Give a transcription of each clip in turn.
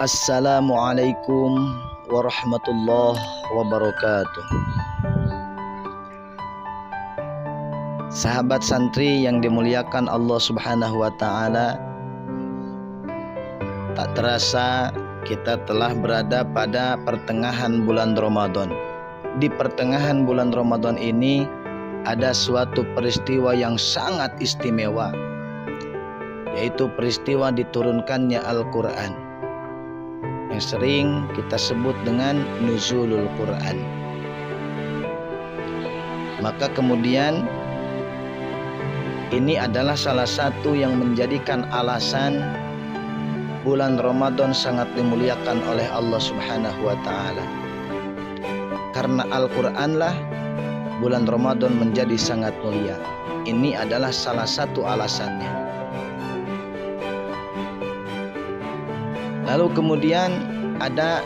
Assalamualaikum warahmatullahi wabarakatuh. Sahabat santri yang dimuliakan Allah Subhanahu wa Ta'ala, tak terasa kita telah berada pada pertengahan bulan Ramadan. Di pertengahan bulan Ramadan ini ada suatu peristiwa yang sangat istimewa, yaitu peristiwa diturunkannya Al-Quran, yang sering kita sebut dengan nuzulul Quran. Maka kemudian ini adalah salah satu yang menjadikan alasan bulan Ramadan sangat dimuliakan oleh Allah Subhanahu wa Ta'ala. Karena Al-Quranlah bulan Ramadan menjadi sangat mulia. Ini adalah salah satu alasannya. Lalu kemudian ada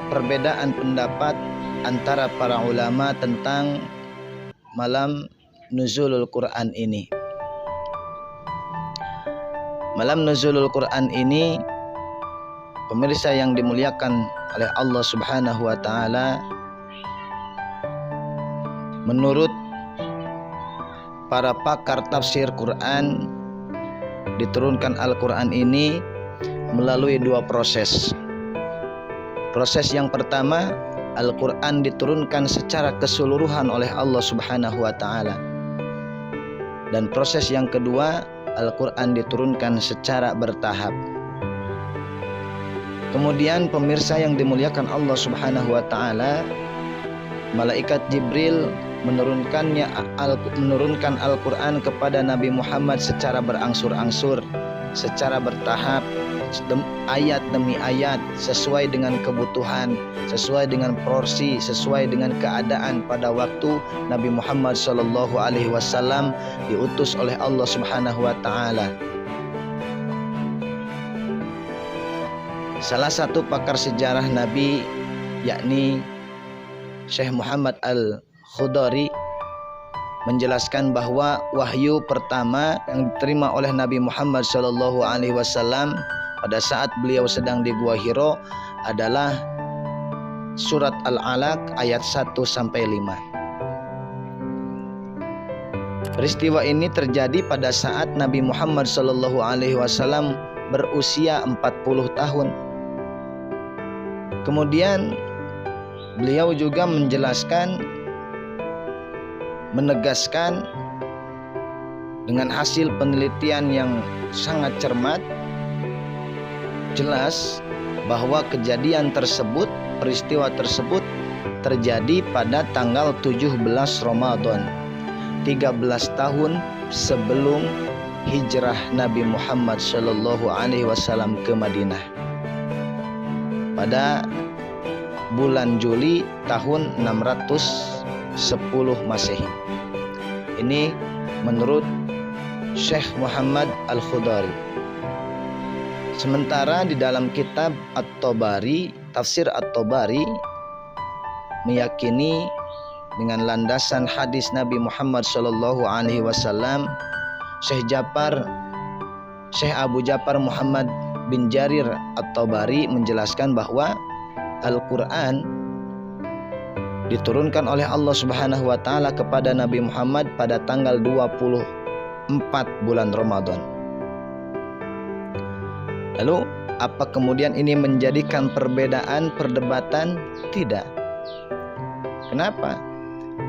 perbedaan pendapat antara para ulama tentang malam nuzulul Quran ini. Malam nuzulul Quran ini, pemirsa yang dimuliakan oleh Allah Subhanahu wa Ta'ala, menurut para pakar tafsir Quran, diturunkan Al-Quran ini melalui dua proses. Proses yang pertama, Al-Quran diturunkan secara keseluruhan oleh Allah Subhanahu wa Ta'ala. Dan proses yang kedua, Al-Quran diturunkan secara bertahap. Kemudian pemirsa yang dimuliakan Allah Subhanahu wa Ta'ala, malaikat Jibril menurunkan Al-Quran kepada Nabi Muhammad secara berangsur-angsur, secara bertahap, ayat demi ayat, sesuai dengan kebutuhan, sesuai dengan porsi, sesuai dengan keadaan pada waktu Nabi Muhammad SAW diutus oleh Allah Subhanahu wa Ta'ala. Salah satu pakar sejarah Nabi, yakni Syekh Muhammad Al-Khudari, menjelaskan bahwa wahyu pertama yang diterima oleh Nabi Muhammad SAW pada saat beliau sedang di Gua Hiro adalah surat Al-Alaq ayat 1-5. Peristiwa ini terjadi pada saat Nabi Muhammad SAW berusia 40 tahun. Kemudian beliau juga menegaskan dengan hasil penelitian yang sangat cermat, jelas bahwa kejadian tersebut, peristiwa tersebut terjadi pada tanggal 17 Ramadan, 13 tahun sebelum hijrah Nabi Muhammad SAW ke Madinah, pada bulan Juli tahun 610 Masehi. Ini menurut Syekh Muhammad Al-Khudari. Sementara di dalam kitab At-Tabari, tafsir At-Tabari, meyakini dengan landasan hadis Nabi Muhammad SAW, Syekh Abu Ja'far Muhammad bin Jarir At-Tabari menjelaskan bahwa Al-Quran diturunkan oleh Allah Subhanahu wa Ta'ala kepada Nabi Muhammad pada tanggal 24 bulan Ramadan. Lalu apa kemudian ini menjadikan perdebatan? Tidak. Kenapa?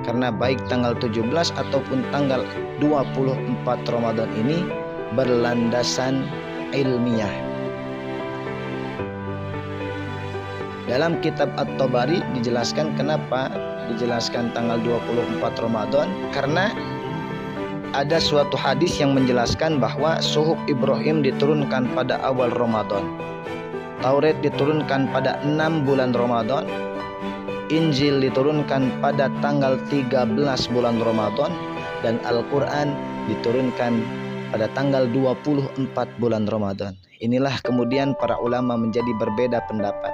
Karena baik tanggal 17 ataupun tanggal 24 Ramadan ini berlandasan ilmiah. Dalam kitab At-Tabari dijelaskan kenapa dijelaskan tanggal 24 Ramadan, karena ada suatu hadis yang menjelaskan bahwa Suhuf Ibrahim diturunkan pada awal Ramadan, Taurat diturunkan pada 6 bulan Ramadan, Injil diturunkan pada tanggal 13 bulan Ramadan, dan Al-Quran diturunkan pada tanggal 24 bulan Ramadan. Inilah kemudian para ulama menjadi berbeda pendapat.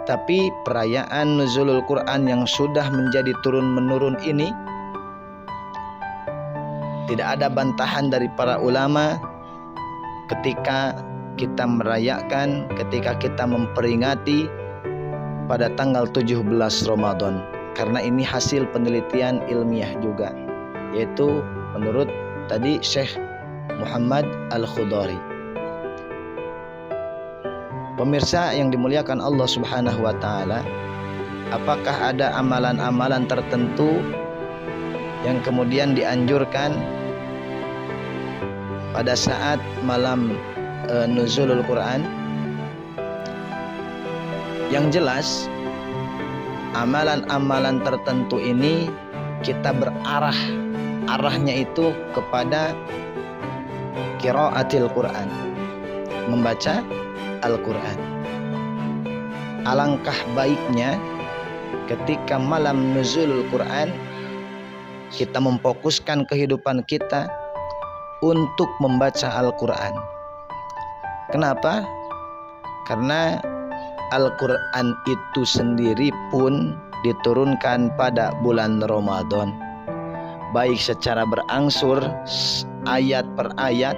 Tapi perayaan nuzulul Quran yang sudah menjadi turun-menurun ini, tidak ada bantahan dari para ulama ketika kita merayakan, ketika kita memperingati pada tanggal 17 Ramadan. Karena ini hasil penelitian ilmiah juga, yaitu menurut tadi Syekh Muhammad Al-Khudari. Pemirsa yang dimuliakan Allah Subhanahu wa taala, apakah ada amalan-amalan tertentu yang kemudian dianjurkan pada saat malam nuzulul Quran? Yang jelas, amalan-amalan tertentu ini kita arahnya itu kepada qiraatil Quran, membaca Al-Quran. Alangkah baiknya ketika malam nuzulul Quran kita memfokuskan kehidupan kita untuk membaca Al-Quran. Kenapa? Karena Al-Quran itu sendiri pun diturunkan pada bulan Ramadan, baik secara berangsur ayat per ayat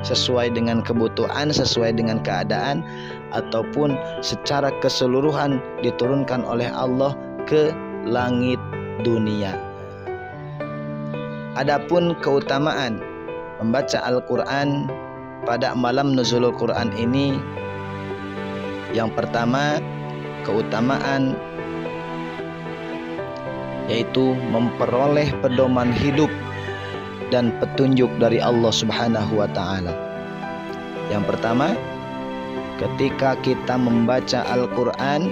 sesuai dengan kebutuhan, sesuai dengan keadaan, ataupun secara keseluruhan diturunkan oleh Allah ke langit dunia. Adapun keutamaan membaca Al-Quran pada malam nuzulul Quran ini, yang pertama, keutamaan yaitu memperoleh pedoman hidup dan petunjuk dari Allah Subhanahu wa taala. Yang pertama, ketika kita membaca Al-Quran,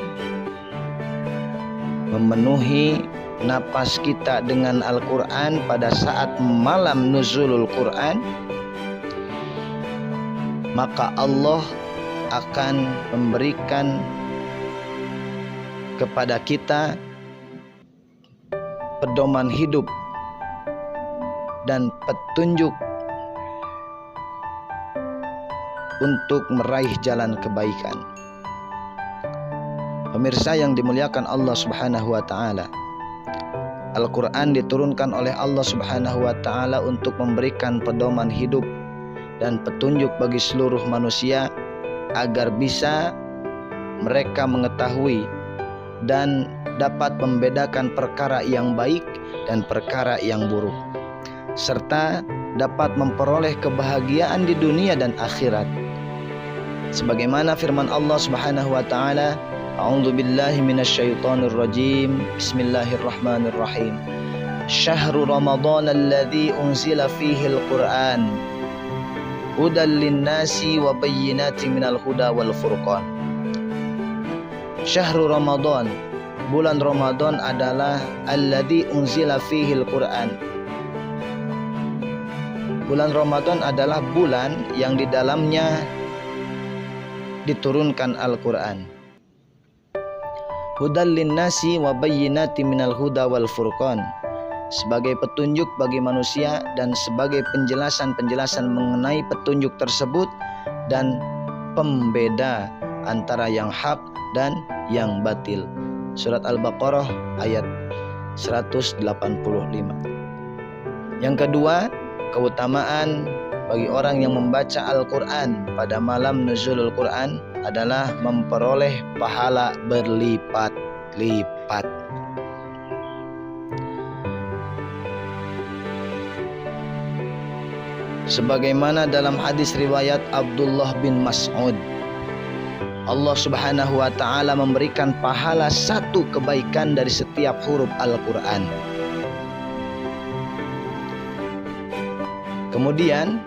memenuhi napas kita dengan Al-Quran pada saat malam nuzulul Quran, maka Allah akan memberikan kepada kita pedoman hidup dan petunjuk untuk meraih jalan kebaikan. Pemirsa yang dimuliakan Allah Subhanahu wa taala, Al-Quran diturunkan oleh Allah Subhanahu wa taala untuk memberikan pedoman hidup dan petunjuk bagi seluruh manusia agar bisa mereka mengetahui dan dapat membedakan perkara yang baik dan perkara yang buruk, serta dapat memperoleh kebahagiaan di dunia dan akhirat. Sebagaimana firman Allah Subhanahu wa taala, A'udzu billahi minasyaitonir rajim. Bismillahirrahmanirrahim. Syahrul Ramadan alladzi unzila fihi al-Qur'an hudan lin-nasi wa bayyinatin minal huda wal furqan. Syahrul Ramadan, bulan Ramadan adalah alladzi unzila fihi al-Qur'an. Bulan Ramadan adalah bulan yang di dalamnya diturunkan Al-Quran. Hudan linnasi wa bayyinatin minal huda wal furqan, sebagai petunjuk bagi manusia dan sebagai penjelasan-penjelasan mengenai petunjuk tersebut dan pembeda antara yang hak dan yang batil. Surat Al-Baqarah ayat 185. Yang kedua, keutamaan bagi orang yang membaca Al-Quran pada malam nuzulul Quran adalah memperoleh pahala berlipat-lipat. Sebagaimana dalam hadis riwayat Abdullah bin Mas'ud, Allah Subhanahu wa ta'ala memberikan pahala satu kebaikan dari setiap huruf Al-Quran. Kemudian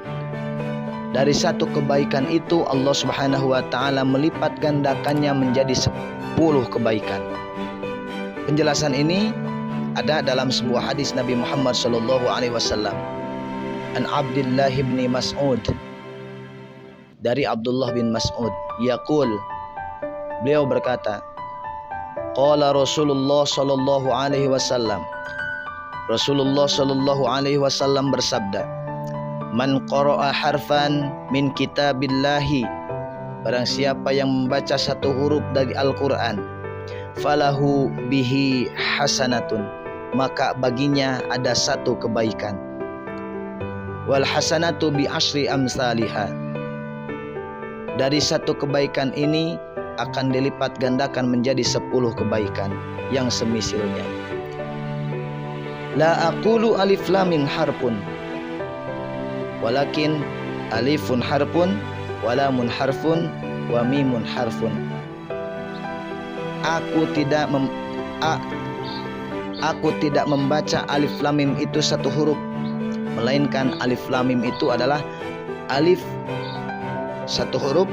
dari satu kebaikan itu Allah Subhanahu wa ta'ala melipat gandakannya menjadi 10 kebaikan. Penjelasan ini ada dalam sebuah hadis Nabi Muhammad sallallahu alaihi wasallam. An Abdullah bin Mas'ud, dari Abdullah bin Mas'ud, yaqul, beliau berkata, qala Rasulullah sallallahu alaihi wasallam, Rasulullah sallallahu alaihi wasallam bersabda, man qara'a harfan min kitabillahi, barang siapa yang membaca satu huruf dari Al-Quran, falahu bihi hasanatun, maka baginya ada satu kebaikan. Wal hasanatu bi asyri amsalihha, dari satu kebaikan ini akan dilipat gandakan menjadi 10 kebaikan yang semisilnya. La aqulu alif lam mim harfun, walakin alifun harfun, walamun harfun, wa mimun harfun. Aku tidak membaca alif lam mim itu satu huruf, melainkan alif lam mim itu adalah alif satu huruf,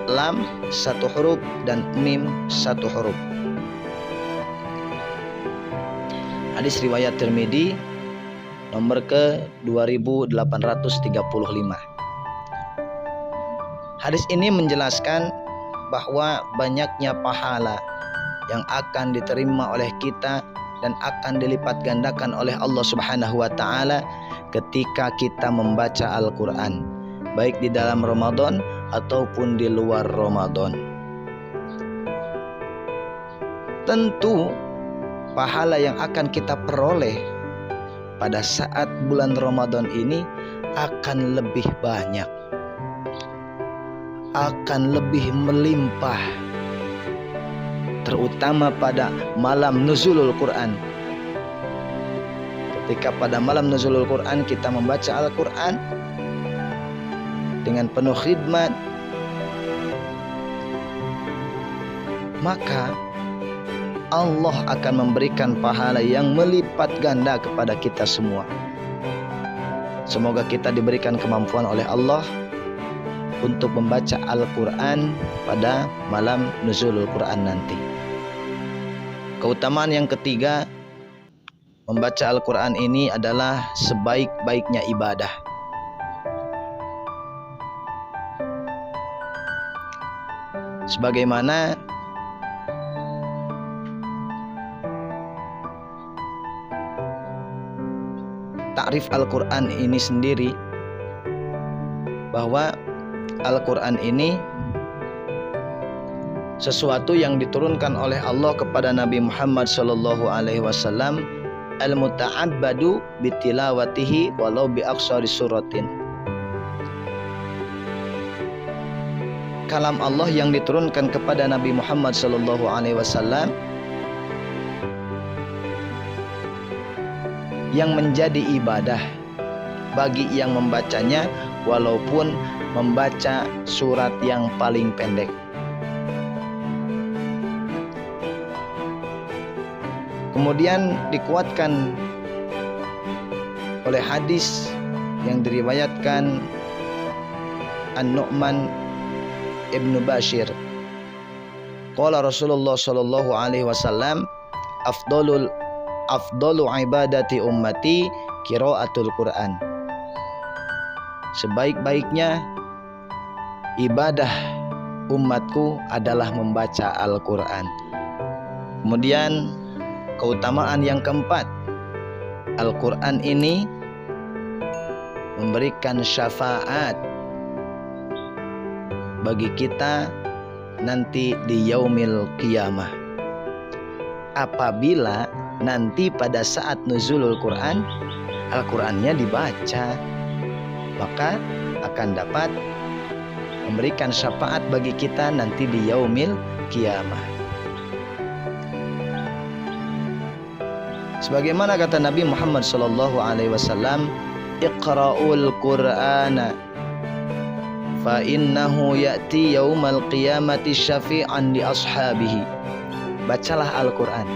lam satu huruf, dan mim satu huruf. Hadis riwayat Tirmidzi nomor ke 2835. Hadis ini menjelaskan bahwa banyaknya pahala yang akan diterima oleh kita dan akan dilipat gandakan oleh Allah Subhanahu wa taala ketika kita membaca Al-Qur'an, baik di dalam Ramadan ataupun di luar Ramadan. Tentu pahala yang akan kita peroleh pada saat bulan Ramadan ini akan lebih banyak, akan lebih melimpah, terutama pada malam nuzulul Quran. Ketika pada malam nuzulul Quran kita membaca Al-Quran dengan penuh khidmat, maka Allah akan memberikan pahala yang melipat ganda kepada kita semua. Semoga kita diberikan kemampuan oleh Allah untuk membaca Al-Quran pada malam nuzulul Quran nanti. Keutamaan yang ketiga, membaca Al-Quran ini adalah sebaik-baiknya ibadah. Sebagaimana takrif Al-Quran ini sendiri, bahwa Al-Quran ini sesuatu yang diturunkan oleh Allah kepada Nabi Muhammad SAW, al-muta'abbadu bitilawatihi walau bi aqsari suratin. Kalam Allah yang diturunkan kepada Nabi Muhammad SAW yang menjadi ibadah bagi yang membacanya, walaupun membaca surat yang paling pendek. Kemudian dikuatkan oleh hadis yang diriwayatkan An-Nu'man Ibnu Bashir. Qala Rasulullah sallallahu alaihi wasallam, afdalu ibadati ummati qiraatul Quran. Sebaik-baiknya ibadah umatku adalah membaca Al-Quran. Kemudian keutamaan yang keempat, Al-Quran ini memberikan syafaat bagi kita nanti di yaumil qiyamah. Apabila nanti pada saat nuzulul Quran, Al-Qurannya dibaca, maka akan dapat memberikan syafaat bagi kita nanti di yaumil qiyamah. Sebagaimana kata Nabi Muhammad SAW, Iqra'ul Qur'ana fa innahu ya'ti yaumal qiyamati syafi'an li ashabihi. Bacalah Al-Quran,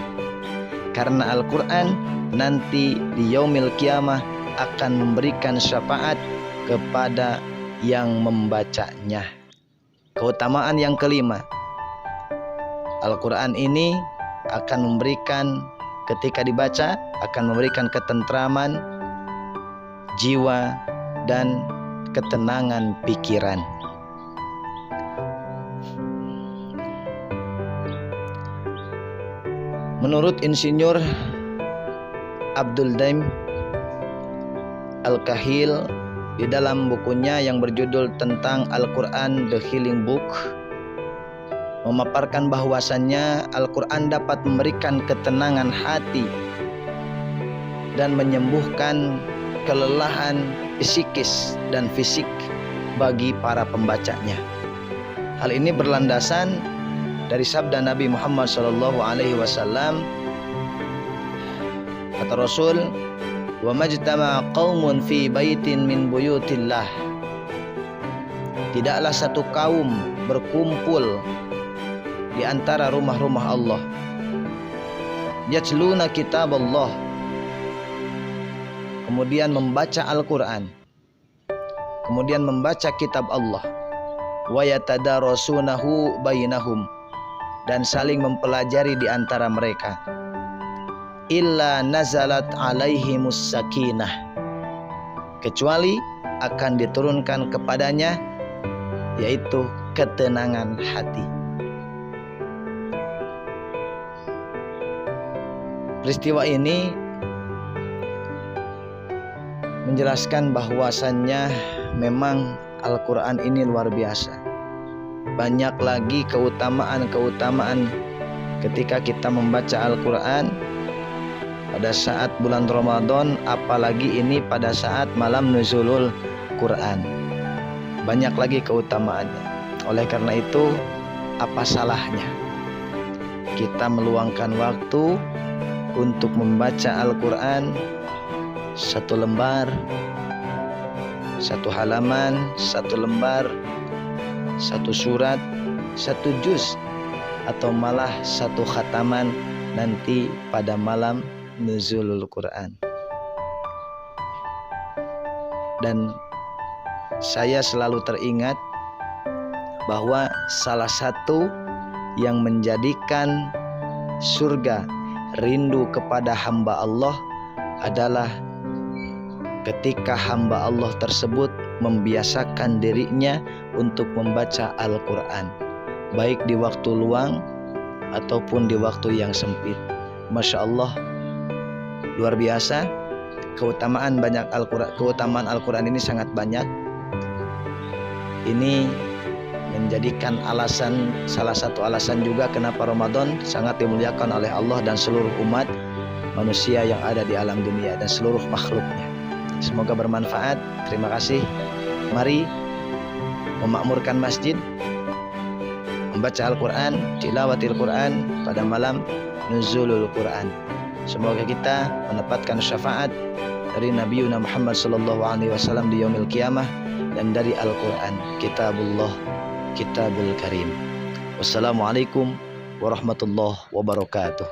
karena Al-Quran nanti di yaumil qiyamah akan memberikan syafaat kepada yang membacanya. Keutamaan yang kelima, Al-Quran ini akan memberikan, ketika dibaca, akan memberikan ketentraman jiwa dan ketenangan pikiran. Menurut Insinyur Abdul Daim Al-Kahil, di dalam bukunya yang berjudul tentang Al-Quran The Healing Book, memaparkan bahwasannya Al-Quran dapat memberikan ketenangan hati dan menyembuhkan kelelahan psikis dan fisik bagi para pembacanya. Hal ini berlandasan dari sabda Nabi Muhammad SAW. Kata Rasul, "Wa majtama'a qaumun fi baitin min buyutillah." Tidaklah satu kaum berkumpul di antara rumah-rumah Allah. Yatluna kitab Allah, kemudian membaca Al-Quran, kemudian membaca kitab Allah. Wa yatadarasunahu bainahum, dan saling mempelajari di antara mereka. Illa nazalat alaihimus sakinah, kecuali akan diturunkan kepadanya yaitu ketenangan hati. Peristiwa ini menjelaskan bahwasannya memang Al-Quran ini luar biasa. Banyak lagi keutamaan-keutamaan ketika kita membaca Al-Quran pada saat bulan Ramadan, apalagi ini pada saat malam nuzulul Quran. Banyak lagi keutamaannya. Oleh karena itu, apa salahnya kita meluangkan waktu untuk membaca Al-Quran, satu lembar, satu halaman, satu lembar, satu surat, satu juz, atau malah satu khataman nanti pada malam nuzulul Quran. Dan saya selalu teringat bahwa salah satu yang menjadikan surga rindu kepada hamba Allah adalah ketika hamba Allah tersebut membiasakan dirinya untuk membaca Al-Quran, baik di waktu luang ataupun di waktu yang sempit. Masya Allah, luar biasa. Keutamaan Al-Quran ini sangat banyak. Ini menjadikan salah satu alasan juga kenapa Ramadan sangat dimuliakan oleh Allah dan seluruh umat manusia yang ada di alam dunia dan seluruh makhluknya. Semoga bermanfaat. Terima kasih. Mari memakmurkan masjid, membaca Al-Quran, tilawatil Quran pada malam nuzulul Quran. Semoga kita mendapatkan syafaat dari Nabi Muhammad SAW di yaumil qiyamah dan dari Al-Quran, kitabullah, kitabul karim. Wassalamualaikum warahmatullahi wabarakatuh.